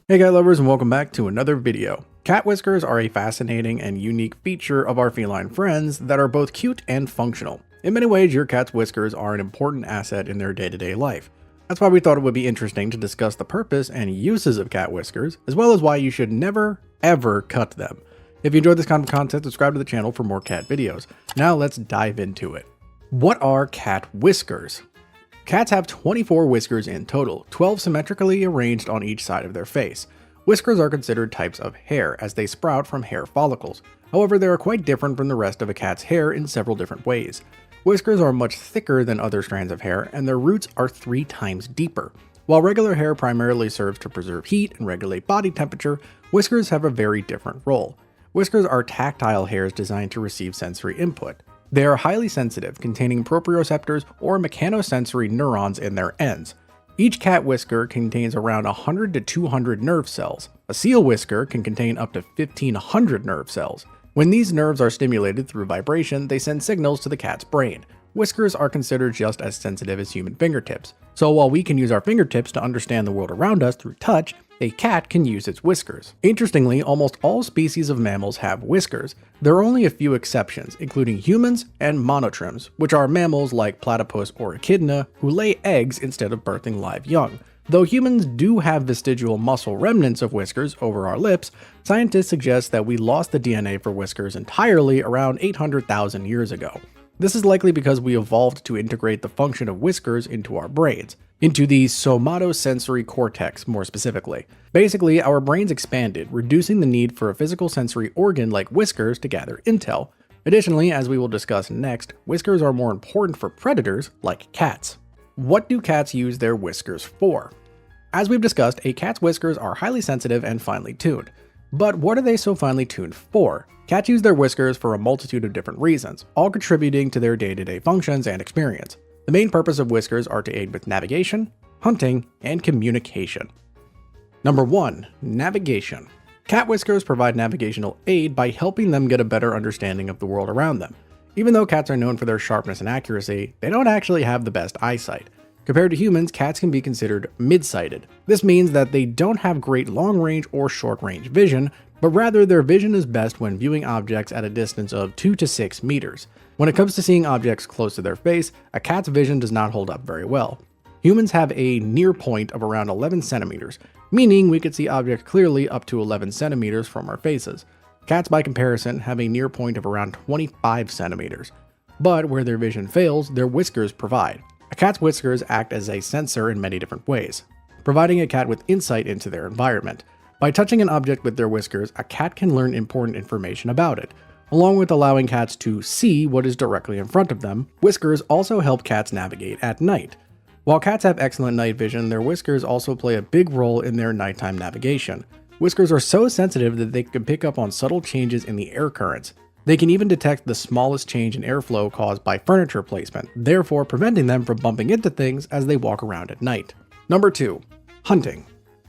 Hey cat lovers, and welcome back to another video. Cat whiskers are a fascinating and unique feature of our feline friends that are both cute and functional. In many ways, your cat's whiskers are an important asset in their day-to-day life. That's why we thought it would be interesting to discuss the purpose and uses of cat whiskers, as well as why you should never, ever cut them. If you enjoyed this kind of content, subscribe to the channel for more cat videos. Now let's dive into it. What are cat whiskers? Cats have 24 whiskers in total, 12 symmetrically arranged on each side of their face. Whiskers are considered types of hair, as they sprout from hair follicles. However, they are quite different from the rest of a cat's hair in several different ways. Whiskers are much thicker than other strands of hair, and their roots are 3 times deeper. While regular hair primarily serves to preserve heat and regulate body temperature, whiskers have a very different role. Whiskers are tactile hairs designed to receive sensory input. They are highly sensitive, containing proprioceptors or mechanosensory neurons in their ends. Each cat whisker contains around 100 to 200 nerve cells. A seal whisker can contain up to 1,500 nerve cells. When these nerves are stimulated through vibration, they send signals to the cat's brain. Whiskers are considered just as sensitive as human fingertips. So while we can use our fingertips to understand the world around us through touch, a cat can use its whiskers. Interestingly, almost all species of mammals have whiskers. There are only a few exceptions, including humans and monotremes, which are mammals like platypus or echidna who lay eggs instead of birthing live young. Though humans do have vestigial muscle remnants of whiskers over our lips, scientists suggest that we lost the DNA for whiskers entirely around 800,000 years ago. This is likely because we evolved to integrate the function of whiskers into our brains, into the somatosensory cortex more specifically. Basically, our brains expanded, reducing the need for a physical sensory organ like whiskers to gather intel. Additionally, as we will discuss next, whiskers are more important for predators like cats. What do cats use their whiskers for? As we've discussed, a cat's whiskers are highly sensitive and finely tuned. But what are they so finely tuned for? Cats use their whiskers for a multitude of different reasons, all contributing to their day-to-day functions and experience. The main purpose of whiskers are to aid with navigation, hunting, and communication. Number 1. Navigation. Cat whiskers provide navigational aid by helping them get a better understanding of the world around them. Even though cats are known for their sharpness and accuracy, they don't actually have the best eyesight. Compared to humans, cats can be considered mid-sighted. This means that they don't have great long-range or short-range vision, but rather their vision is best when viewing objects at a distance of 2 to 6 meters. When it comes to seeing objects close to their face, a cat's vision does not hold up very well. Humans have a near point of around 11 centimeters, meaning we could see objects clearly up to 11 centimeters from our faces. Cats, by comparison, have a near point of around 25 centimeters. But where their vision fails, their whiskers provide. A cat's whiskers act as a sensor in many different ways, providing a cat with insight into their environment. By touching an object with their whiskers, a cat can learn important information about it. Along with allowing cats to see what is directly in front of them, whiskers also help cats navigate at night. While cats have excellent night vision, their whiskers also play a big role in their nighttime navigation. Whiskers are so sensitive that they can pick up on subtle changes in the air currents. They can even detect the smallest change in airflow caused by furniture placement, therefore preventing them from bumping into things as they walk around at night. Number 2. Hunting.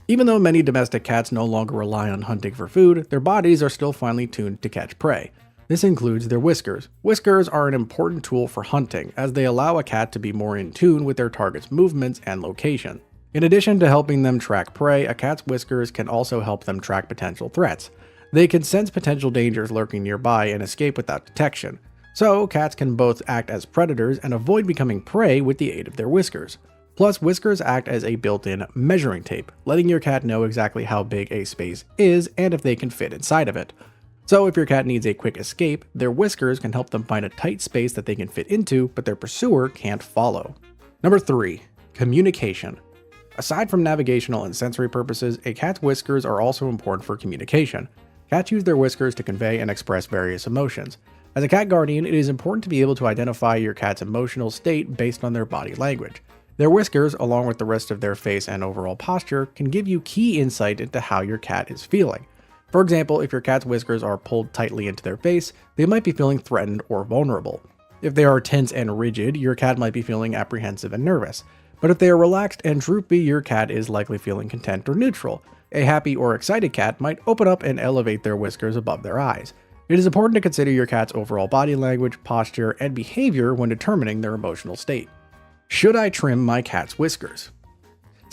Even though many domestic cats no longer rely on hunting for food, their bodies are still finely tuned to catch prey. This includes their whiskers. Whiskers are an important tool for hunting, as they allow a cat to be more in tune with their target's movements and location. In addition to helping them track prey, a cat's whiskers can also help them track potential threats. They can sense potential dangers lurking nearby and escape without detection. So, cats can both act as predators and avoid becoming prey with the aid of their whiskers. Plus, whiskers act as a built-in measuring tape, letting your cat know exactly how big a space is and if they can fit inside of it. So if your cat needs a quick escape, their whiskers can help them find a tight space that they can fit into, but their pursuer can't follow. Number 3. Communication. Aside from navigational and sensory purposes, a cat's whiskers are also important for communication. Cats use their whiskers to convey and express various emotions. As a cat guardian, it is important to be able to identify your cat's emotional state based on their body language. Their whiskers, along with the rest of their face and overall posture, can give you key insight into how your cat is feeling. For example, if your cat's whiskers are pulled tightly into their face, they might be feeling threatened or vulnerable. If they are tense and rigid, your cat might be feeling apprehensive and nervous. But if they are relaxed and droopy, your cat is likely feeling content or neutral. A happy or excited cat might open up and elevate their whiskers above their eyes. It is important to consider your cat's overall body language, posture, and behavior when determining their emotional state. Should I trim my cat's whiskers?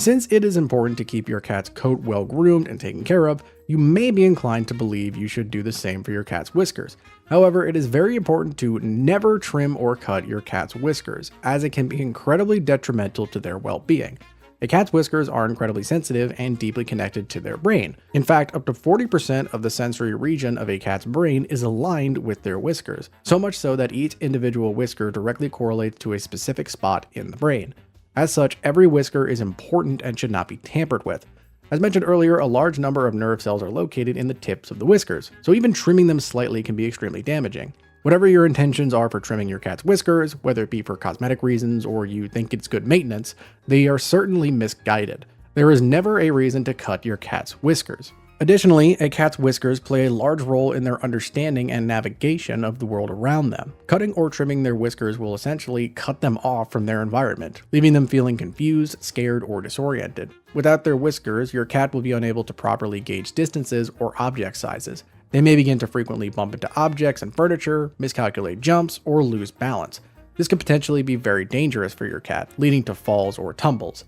Since it is important to keep your cat's coat well groomed and taken care of, you may be inclined to believe you should do the same for your cat's whiskers. However, it is very important to never trim or cut your cat's whiskers, as it can be incredibly detrimental to their well-being. A cat's whiskers are incredibly sensitive and deeply connected to their brain. In fact, up to 40% of the sensory region of a cat's brain is aligned with their whiskers, so much so that each individual whisker directly correlates to a specific spot in the brain. As such, every whisker is important and should not be tampered with. As mentioned earlier, a large number of nerve cells are located in the tips of the whiskers, so even trimming them slightly can be extremely damaging. Whatever your intentions are for trimming your cat's whiskers, whether it be for cosmetic reasons or you think it's good maintenance, they are certainly misguided. There is never a reason to cut your cat's whiskers. Additionally, a cat's whiskers play a large role in their understanding and navigation of the world around them. Cutting or trimming their whiskers will essentially cut them off from their environment, leaving them feeling confused, scared, or disoriented. Without their whiskers, your cat will be unable to properly gauge distances or object sizes. They may begin to frequently bump into objects and furniture, miscalculate jumps, or lose balance. This could potentially be very dangerous for your cat, leading to falls or tumbles.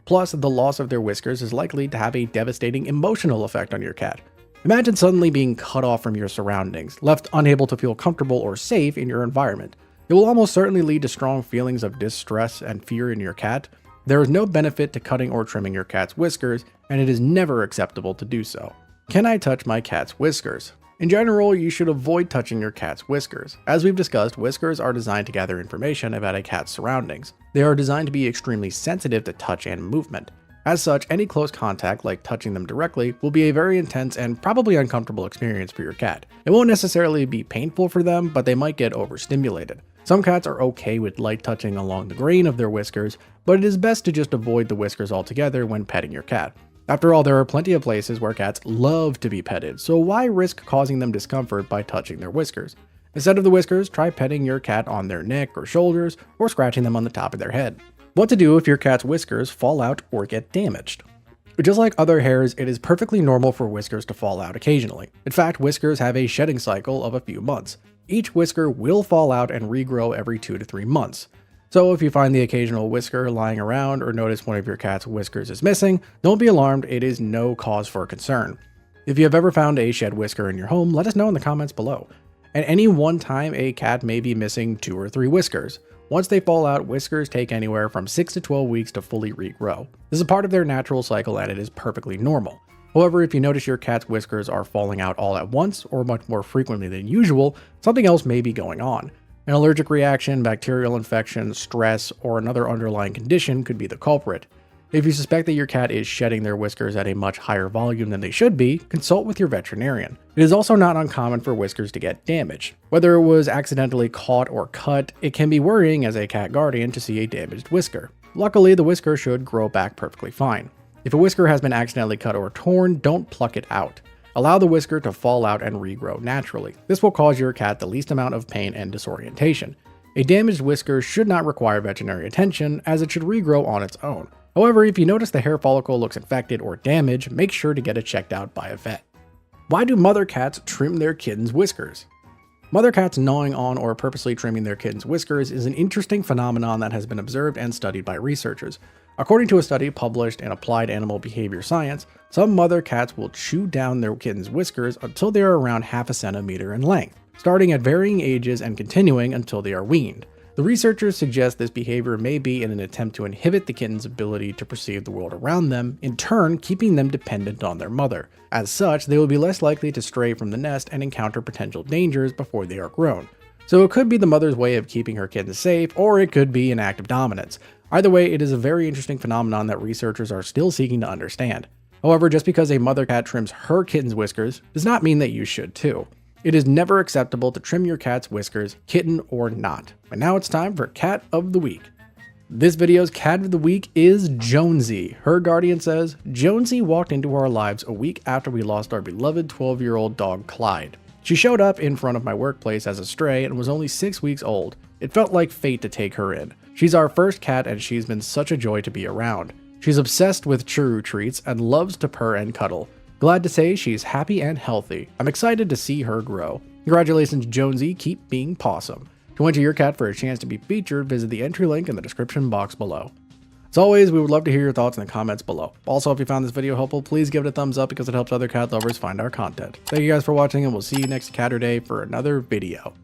Plus, the loss of their whiskers is likely to have a devastating emotional effect on your cat. Imagine suddenly being cut off from your surroundings, left unable to feel comfortable or safe in your environment. It will almost certainly lead to strong feelings of distress and fear in your cat. There is no benefit to cutting or trimming your cat's whiskers, and it is never acceptable to do so. Can I touch my cat's whiskers? In general, you should avoid touching your cat's whiskers. As we've discussed, whiskers are designed to gather information about a cat's surroundings. They are designed to be extremely sensitive to touch and movement. As such, any close contact, like touching them directly, will be a very intense and probably uncomfortable experience for your cat. It won't necessarily be painful for them, but they might get overstimulated. Some cats are okay with light touching along the grain of their whiskers, but it is best to just avoid the whiskers altogether when petting your cat. After all, there are plenty of places where cats love to be petted, so why risk causing them discomfort by touching their whiskers? Instead of the whiskers, try petting your cat on their neck or shoulders, or scratching them on the top of their head. What to do if your cat's whiskers fall out or get damaged? Just like other hairs, it is perfectly normal for whiskers to fall out occasionally. In fact, whiskers have a shedding cycle of a few months. Each whisker will fall out and regrow every 2 to 3 months. So if you find the occasional whisker lying around or notice one of your cat's whiskers is missing, don't be alarmed, it is no cause for concern. If you have ever found a shed whisker in your home, let us know in the comments below. At any one time, a cat may be missing 2 or 3 whiskers. Once they fall out, whiskers take anywhere from 6 to 12 weeks to fully regrow. This is part of their natural cycle and it is perfectly normal. However, if you notice your cat's whiskers are falling out all at once or much more frequently than usual, something else may be going on. An allergic reaction, bacterial infection, stress, or another underlying condition could be the culprit. If you suspect that your cat is shedding their whiskers at a much higher volume than they should be, consult with your veterinarian. It is also not uncommon for whiskers to get damaged. Whether it was accidentally caught or cut, it can be worrying as a cat guardian to see a damaged whisker. Luckily, the whisker should grow back perfectly fine. If a whisker has been accidentally cut or torn, don't pluck it out. Allow the whisker to fall out and regrow naturally. This will cause your cat the least amount of pain and disorientation. A damaged whisker should not require veterinary attention, as it should regrow on its own. However, if you notice the hair follicle looks infected or damaged, make sure to get it checked out by a vet. Why do mother cats trim their kittens' whiskers? Mother cats gnawing on or purposely trimming their kittens' whiskers is an interesting phenomenon that has been observed and studied by researchers. According to a study published in Applied Animal Behavior Science, some mother cats will chew down their kittens' whiskers until they are around half a centimeter in length, starting at varying ages and continuing until they are weaned. The researchers suggest this behavior may be in an attempt to inhibit the kitten's ability to perceive the world around them, in turn keeping them dependent on their mother. As such, they will be less likely to stray from the nest and encounter potential dangers before they are grown. So it could be the mother's way of keeping her kittens safe, or it could be an act of dominance. Either way, it is a very interesting phenomenon that researchers are still seeking to understand. However, just because a mother cat trims her kitten's whiskers does not mean that you should too. It is never acceptable to trim your cat's whiskers, kitten or not. And now it's time for Cat of the Week. This video's Cat of the Week is Jonesy. Her guardian says, Jonesy walked into our lives a week after we lost our beloved 12-year-old dog Clyde. She showed up in front of my workplace as a stray and was only 6 weeks old. It felt like fate to take her in. She's our first cat and she's been such a joy to be around. She's obsessed with churu treats and loves to purr and cuddle. Glad to say she's happy and healthy. I'm excited to see her grow. Congratulations, Jonesy. Keep being pawsome. To enter your cat for a chance to be featured, visit the entry link in the description box below. As always, we would love to hear your thoughts in the comments below. Also, if you found this video helpful, please give it a thumbs up because it helps other cat lovers find our content. Thank you guys for watching, and we'll see you next Catterday for another video.